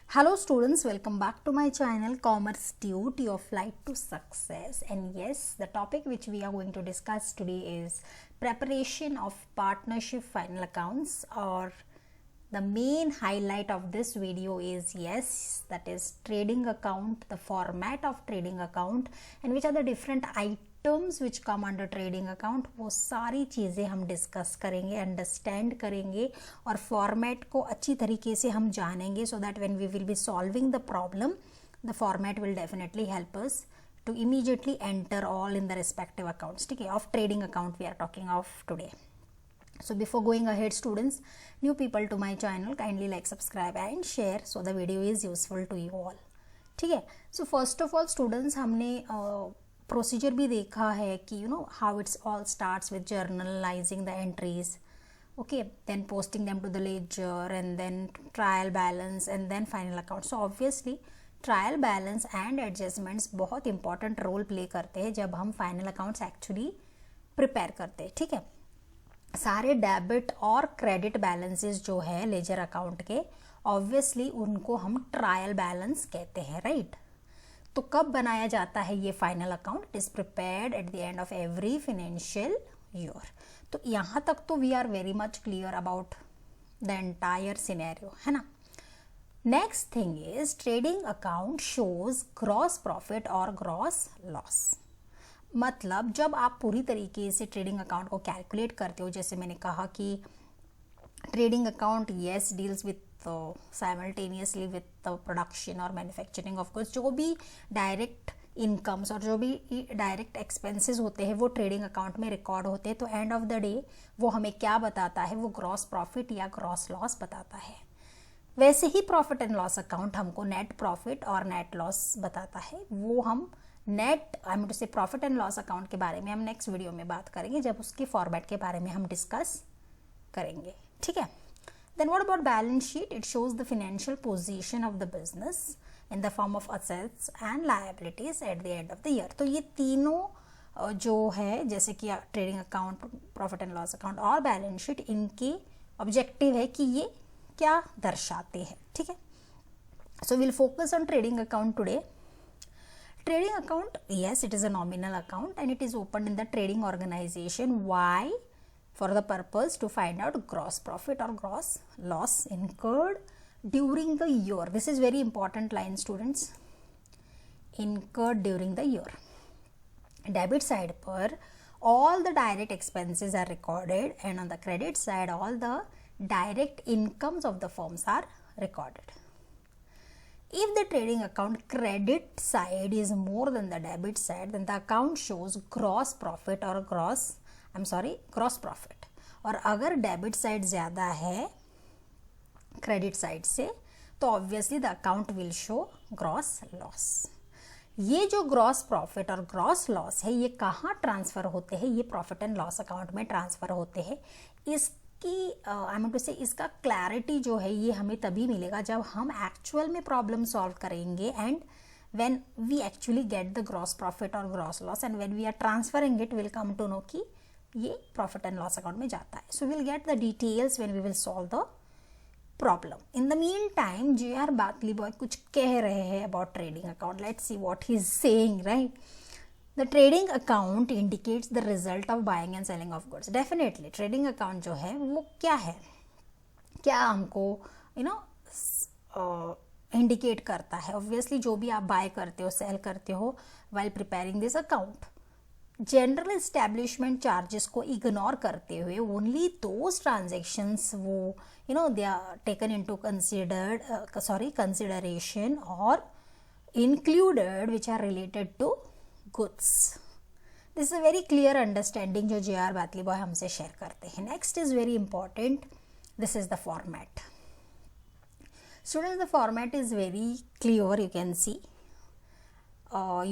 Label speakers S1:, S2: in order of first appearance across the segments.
S1: Hello students, welcome back to my channel Commerce Tute, your flight to success. And yes, the topic which we are going to discuss today is preparation of partnership final accounts, or the main highlight of this video is that is trading account, the format of trading account and which are the different items which come under trading account. वो सारी चीज़ें हम discuss करेंगे, understand करेंगे और format को अच्छी तरीके से हम जानेंगे, so that when we will be solving the problem, the format will definitely help us to immediately enter all in the respective accounts. ठीक है, of trading account we are talking of today. So before going ahead students, new people to my channel, kindly like, subscribe and share so the video is useful to you all. ठीक है, so first of all students, हमने procedure भी देखा है कि how it's all starts with journalizing the entries, okay, then posting them to the ledger and then trial balance and then final account. So obviously trial balance and adjustments बहुत important role play करते हैं जब हम final accounts actually prepare करते हैं. ठीक है, सारे डेबिट और क्रेडिट बैलेंसेस जो है लेजर अकाउंट के, ऑब्वियसली उनको हम ट्रायल बैलेंस कहते हैं, राइट. तो कब बनाया जाता है ये final account? It is prepared at the end of every financial year. तो यहाँ तक तो we are very much clear about the entire scenario, है ना. Next thing is trading account shows gross profit और ग्रॉस लॉस. मतलब जब आप पूरी तरीके से ट्रेडिंग अकाउंट को कैलकुलेट करते हो, जैसे मैंने कहा कि trading account yes deals with simultaneously with production और मैन्युफैक्चरिंग ऑफ गुड्स. जो भी डायरेक्ट इनकम्स और जो भी डायरेक्ट एक्सपेंसेस होते हैं वो ट्रेडिंग अकाउंट में रिकॉर्ड होते हैं. तो एंड ऑफ द डे वो हमें क्या बताता है? वो ग्रॉस प्रॉफिट या ग्रॉस लॉस बताता है. वैसे ही प्रॉफिट एंड लॉस अकाउंट हमको नेट प्रॉफिट और नेट लॉस बताता है. वो हम नेट आई मीन टू से प्रॉफिट एंड लॉस अकाउंट के बारे में हम नेक्स्ट वीडियो में बात करेंगे, जब उसके फॉर्मेट के बारे में हम डिस्कस करेंगे. ठीक है, then what about balance sheet? It shows the financial position of the business in the form of assets and liabilities at the end of the year. तो ये तीनों जो है, जैसे कि trading account, profit and loss account और balance sheet, इनके objective है कि ये क्या दर्शाते हैं. ठीक है, so will focus on trading account today. Trading account, yes, it is a nominal account and it is opened in the trading organization. Why? For the purpose to find out gross profit or gross loss incurred during the year. This is very important line students. Incurred during the year. Debit side पर all the direct expenses are recorded and on the credit side all the direct incomes of the firms are recorded. If the trading account credit side is more than the debit side, then the account shows gross profit or gross profit. और अगर debit side ज़्यादा है credit side से, तो obviously the account will show gross loss. ये जो gross profit और gross loss है, ये कहाँ ट्रांसफ़र होते हैं? ये प्रॉफिट एंड लॉस अकाउंट में ट्रांसफ़र होते हैं. आई मीन टू से इसका क्लैरिटी जो है ये हमें तभी मिलेगा जब हम एक्चुअल में प्रॉब्लम सॉल्व करेंगे and when we actually get the gross profit और gross loss and when we are transferring it will come to know कि ये प्रॉफिट एंड लॉस अकाउंट में जाता है. So will get the details when we will solve the problem. In the meantime J R. Batliboi कुछ कह रहे हैं about trading account. Let's see what he is saying, right. The trading account indicates the result of buying and selling of goods. Definitely trading account जो है वो क्या है, क्या हमको इंडिकेट करता है? ऑब्वियसली जो भी आप बाय करते हो, सेल करते हो while preparing this account, general establishment charges को इग्नोर करते हुए ओनली दोज ट्रांजेक्शन्स वो they are taken into consideration और included which are related to goods. This is a very clear understanding जो जे.आर. बाटली बॉय हमसे share करते हैं. Next is very important. This is the format. Students, the format is very clear. You can see.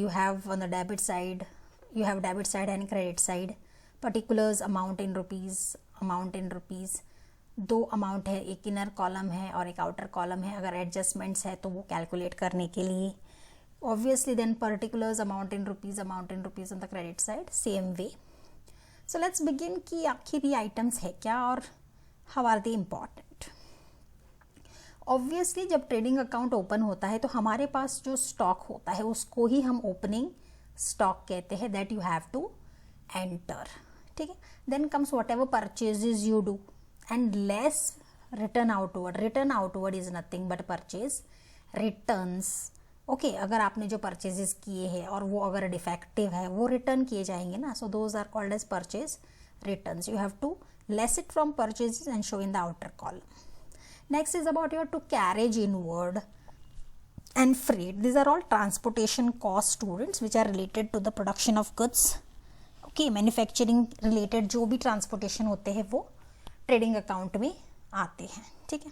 S1: You have on the debit side, you have debit side and credit side. Particulars amount in rupees. दो amount है, एक inner column है और एक outer column है. अगर adjustments है तो वो कैलकुलेट करने के लिए. Obviously then particulars amount in rupees on the credit side, same way. So let's begin कि आखिर ये items है क्या और how are they important. Obviously जब ट्रेडिंग अकाउंट ओपन होता है तो हमारे पास जो स्टॉक होता है उसको ही हम ओपनिंग स्टॉक कहते हैं, that you have to enter, ठीक है. Then comes whatever purchases you do and less return outward. Return outward is nothing but purchase returns. Okay, अगर आपने जो परचेजेस किए हैं और वो अगर डिफेक्टिव है वो रिटर्न किए जाएंगे ना, so those are called as purchase returns. You have to less it from purchases and show in the outer column. Next is about your to carriage inward and freight. These are all transportation cost, students, which are related to the production of goods. Okay, manufacturing related जो भी transportation होते हैं वो trading account में आते हैं, ठीक है,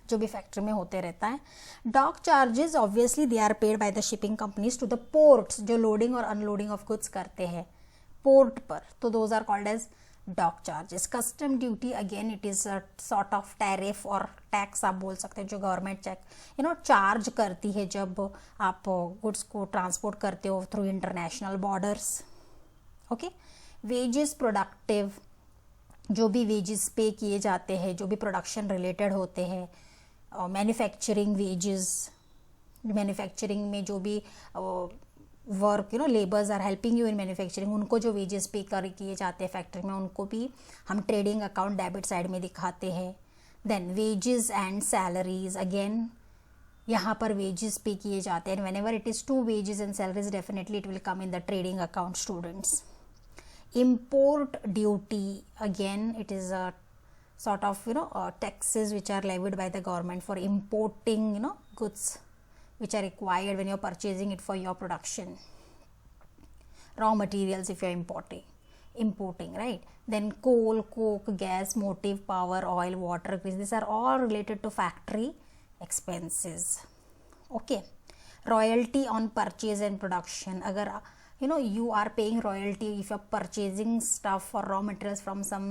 S1: जो भी फैक्ट्री में होते रहता है. Dock charges obviously they are paid by the shipping companies to the ports, जो लोडिंग और अनलोडिंग ऑफ गुड्स करते हैं पोर्ट पर, तो those are called as dock charges. Custom duty again it is a sort of tariff और tax आप बोल सकते हैं जो गवर्नमेंट चार्ज करती है जब आप गुड्स को ट्रांसपोर्ट करते हो through international borders. Okay, wages productive, जो भी वेजेस पे किए जाते हैं जो भी प्रोडक्शन रिलेटेड होते हैं. मैन्युफैक्चरिंग वेजेस, मैन्युफैक्चरिंग में जो भी work labours are helping you in manufacturing, उनको जो वेजेस पे किए जाते हैं फैक्ट्री में उनको भी हम ट्रेडिंग अकाउंट डेबिट साइड में दिखाते हैं. Then wages and salaries, again यहाँ पर वेजेस पे किए जाते हैं. Whenever it is to wages and salaries definitely it will come in the trading account, students. Import duty, again it is a sort of taxes which are levied by the government for importing goods which are required when you're purchasing it for your production. Raw materials if you're importing, right? Then coal, coke, gas, motive, power, oil, water, these are all related to factory expenses. Okay, royalty on purchase and production, agar you are paying royalty if you're purchasing stuff or raw materials from some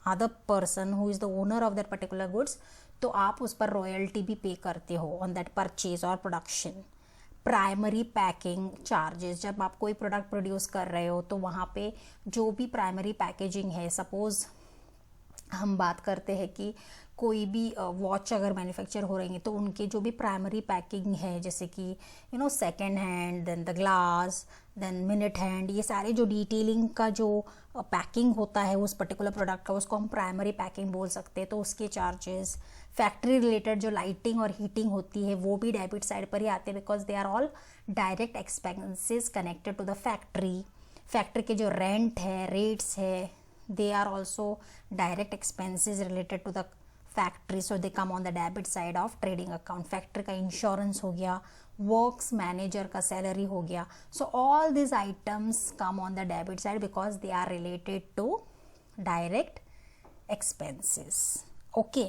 S1: other person who is the owner of that particular goods, तो आप उस पर royalty भी पे करते हो on that purchase और production. Primary packing charges, जब आप कोई प्रोडक्ट प्रोड्यूस कर रहे हो तो वहाँ पे जो भी प्राइमरी पैकेजिंग है, सपोज हम बात करते हैं कि कोई भी वॉच अगर मैन्युफैक्चर हो रही है तो उनके जो भी प्राइमरी पैकिंग है जैसे कि second hand, then the glass, then minute hand, ये सारे जो डिटेलिंग का जो पैकिंग होता है उस पर्टिकुलर प्रोडक्ट का उसको हम प्राइमरी पैकिंग बोल सकते हैं, तो उसके चार्जेस. फैक्ट्री रिलेटेड जो लाइटिंग और हीटिंग होती है वो भी डेबिट साइड पर ही आते हैं because they are all direct expenses connected to the factory. Factory के जो रेंट है, रेट्स है, they are also direct expenses related to the factory, so they come on the debit side of trading account. Factory का insurance हो गया, works manager का salary हो गया, so all these items come on the debit side because they are related to direct expenses. Okay,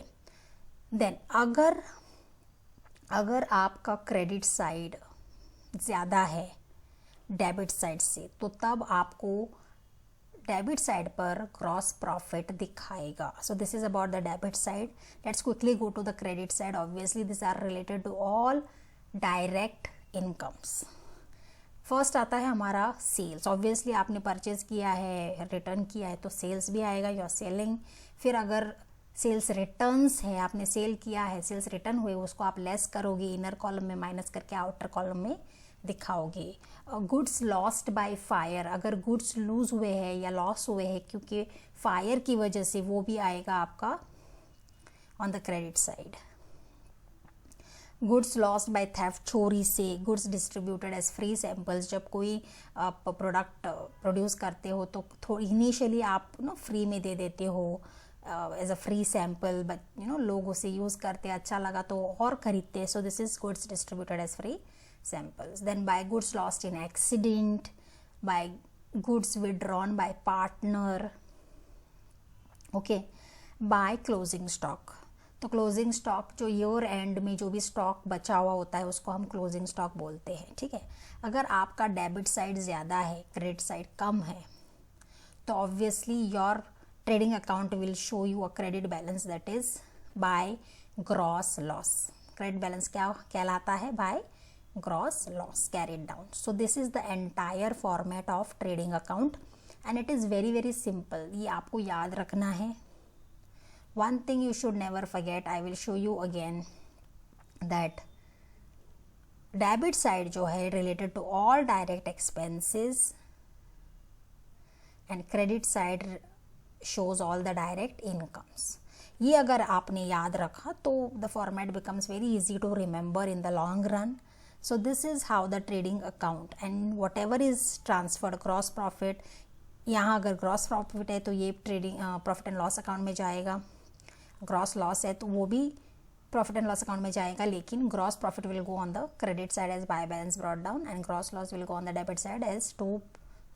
S1: then अगर आपका credit side ज़्यादा है डेबिट साइड से तो तब आपको डेबिट साइड पर ग्रॉस प्रॉफिट दिखाएगा. So this is about the debit side. Let's quickly go to the credit side. Obviously this are related to all direct incomes. First आता है हमारा सेल्स. ऑब्वियसली आपने परचेज किया है, रिटर्न किया है तो सेल्स भी आएगा, यू आर सेलिंग. फिर अगर सेल्स रिटर्न्स है, आपने सेल किया है, सेल्स रिटर्न हुए, उसको आप लेस करोगे, इनर कॉलम में माइनस करके आउटर कॉलम में दिखाओगे. गुड्स लॉस्ट बाय फायर, अगर गुड्स लूज हुए हैं या लॉस हुए हैं क्योंकि फायर की वजह से, वो भी आएगा आपका on the credit side. Goods lost by theft, चोरी से. Goods distributed as free samples, जब कोई प्रोडक्ट प्रोड्यूस करते हो तो थोड़ी इनिशियली आप फ्री में दे देते हो as a free sample, but लोग उसे यूज़ करते, अच्छा लगा तो और खरीदते हैं. So this is goods distributed as free samples. Then by goods lost in accident, by goods withdrawn by partner. Okay, by closing stock. तो क्लोजिंग स्टॉक जो ईयर एंड में जो भी स्टॉक बचा हुआ होता है उसको हम क्लोजिंग स्टॉक बोलते हैं, ठीक है. अगर आपका डेबिट साइड ज़्यादा है, क्रेडिट साइड कम है, तो obviously your trading account will show you a credit balance that is by gross loss. Credit balance क्या कहलाता है? By gross loss carried down. So this is the entire format of trading account and it is very very simple. ये आपको याद रखना है. One thing you should never forget, I will show you again. That debit side जो है related to all direct expenses and credit side shows all the direct incomes. ये अगर आपने याद रखा तो the format becomes very easy to remember in the long run. So this is how the trading account and whatever is transferred gross profit, यहाँ अगर gross profit है तो ये trading profit and loss account में जाएगा, gross loss है तो वो भी प्रॉफिट एंड लॉस अकाउंट में जाएगा, लेकिन gross profit will go on the credit side as by balance brought down and gross loss will go on the debit side as to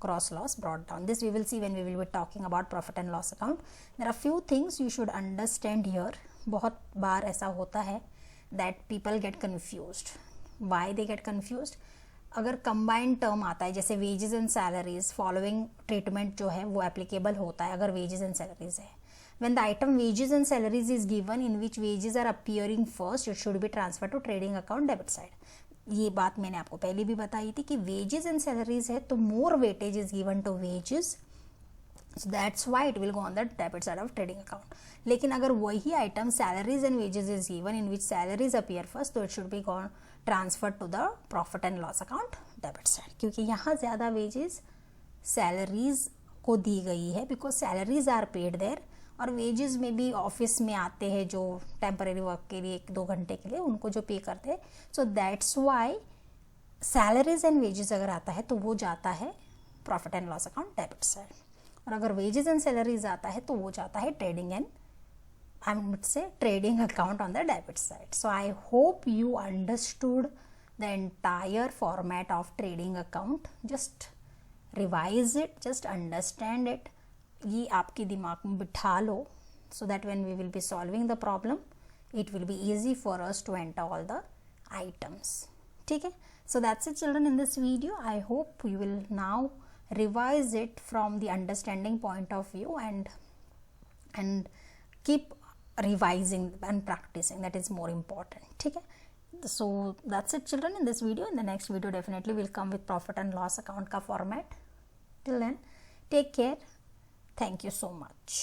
S1: gross loss brought down. This we will see when we will be talking about profit and loss account. There are few things you should understand here. बहुत बार ऐसा होता है that people get confused. Why they get confused? अगर combined term आता है जैसे wages and salaries, following treatment जो है वो applicable होता है अगर wages and salaries है. When the item wages and salaries is given in which wages are appearing first, it should be transferred to trading account debit side. ये बात मैंने आपको पहले भी बताई थी कि वेजेस एंड सैलरीज है तो more weightage is given to wages, so that's why it will go on the debit side of trading account. लेकिन अगर वही item salaries and wages is given in which salaries appear first, तो it should be gone transfer to the profit and loss account debit side, क्योंकि यहाँ ज़्यादा wages salaries को दी गई है because salaries are paid there, और wages में भी ऑफिस में आते हैं जो टेम्परेरी वर्क के लिए 1-2 घंटे के लिए उनको जो पे करते हैं. So that's why salaries and wages अगर आता है तो वो जाता है profit and loss account debit side, और अगर वेजेस एंड सैलरीज आता है तो वो जाता है trading and I would say trading account on the debit side. So I hope you understood the entire format of trading account. Just revise it, just understand it. ये आपके दिमाग में बिठा लो so that when we will be solving the problem it will be easy for us to enter all the items. ठीक है, so that's it children in this video. I hope you will now revise it from the understanding point of view and keep revising and practicing. That is more important. ठीक है, so that's it children in this video. In the next video definitely will come with profit and loss account का format. Till then, take care. Thank you so much.